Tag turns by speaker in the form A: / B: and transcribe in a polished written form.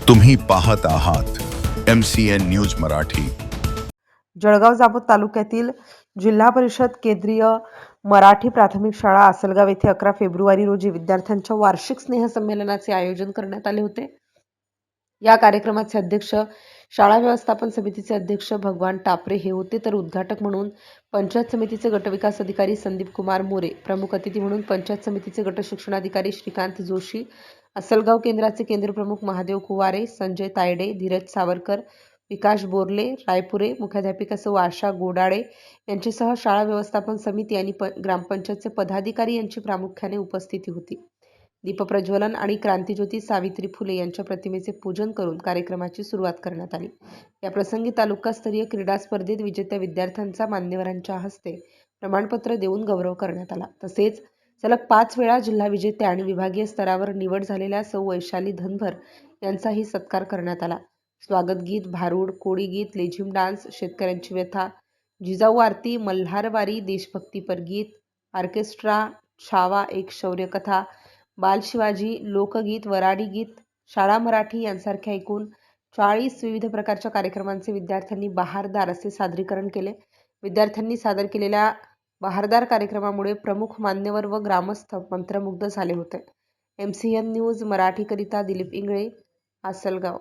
A: तुम्ही पाहत आहात MCN न्यूज मराठी।
B: जळगाव जामोद तालुक्यातील जिल्हा परिषद केंद्रीय मराठी प्राथमिक शाळा आसलगाव येथे 11 फेब्रुवारी रोजी विद्यार्थ्यांच्या वार्षिक स्नेहसंमेलनाचे आयोजन करण्यात आले होते। या कार्यक्रमाचे अध्यक्ष शाळा व्यवस्थापन समितीचे अध्यक्ष भगवान टापरे हे होते, तर उद्घाटक म्हणून पंचायत समितीचे गटविकास अधिकारी संदीप कुमार मोरे, प्रमुख अतिथी म्हणून पंचायत समितीचे गट शिक्षणाधिकारी श्रीकांत जोशी, आसलगाव केंद्राचे केंद्रप्रमुख महादेव कुवारे, संजय तायडे, धीरज सावरकर, विकास बोरले, रायपुरे, मुख्याध्यापिका सौ आशा गोडाळे यांच्यासह शाळा व्यवस्थापन समिती आणि ग्रामपंचायतचे पदाधिकारी यांची प्रामुख्याने उपस्थिती होती। दीपप्रज्वलन आणि क्रांतिज्योती सावित्री फुले यांच्या प्रतिमेचे पूजन करून कार्यक्रमाची सुरुवात करण्यात आली। या प्रसंगी तालुकास्तरीय क्रीडा स्पर्धेत विजेत्या विद्यार्थ्यांचा मान्यवरांच्या हस्ते प्रमाणपत्र देऊन गौरव करण्यात आला। तसेच सलग 5 वेळा जिल्हा विजेत्या आणि विभागीय स्तरावर निवड झालेल्या सौ वैशाली धनभर यांचाही सत्कार करण्यात आला। स्वागत गीत, भारूड, कोळी गीत, लेझिम डान्स, शेतकऱ्यांची व्यथा, जिजाऊ आरती, मल्हारवारी, देशभक्तीपर गीत, ऑर्केस्ट्रा, छावा एक शौर्यकथा, बाल शिवाजी, लोकगीत, वराडी गीत, शाळा मराठी यांसारख्या एकूण 40 विविध प्रकारच्या कार्यक्रमांचे विद्यार्थ्यांनी बहारदार असे सादरीकरण केले। विद्यार्थ्यांनी सादर केलेल्या बहारदार कार्यक्रमामुळे प्रमुख मान्यवर व ग्रामस्थ मंत्रमुग्ध झाले होते। MCN न्यूज मराठीकरिता दिलीप इंगळे, आसलगाव।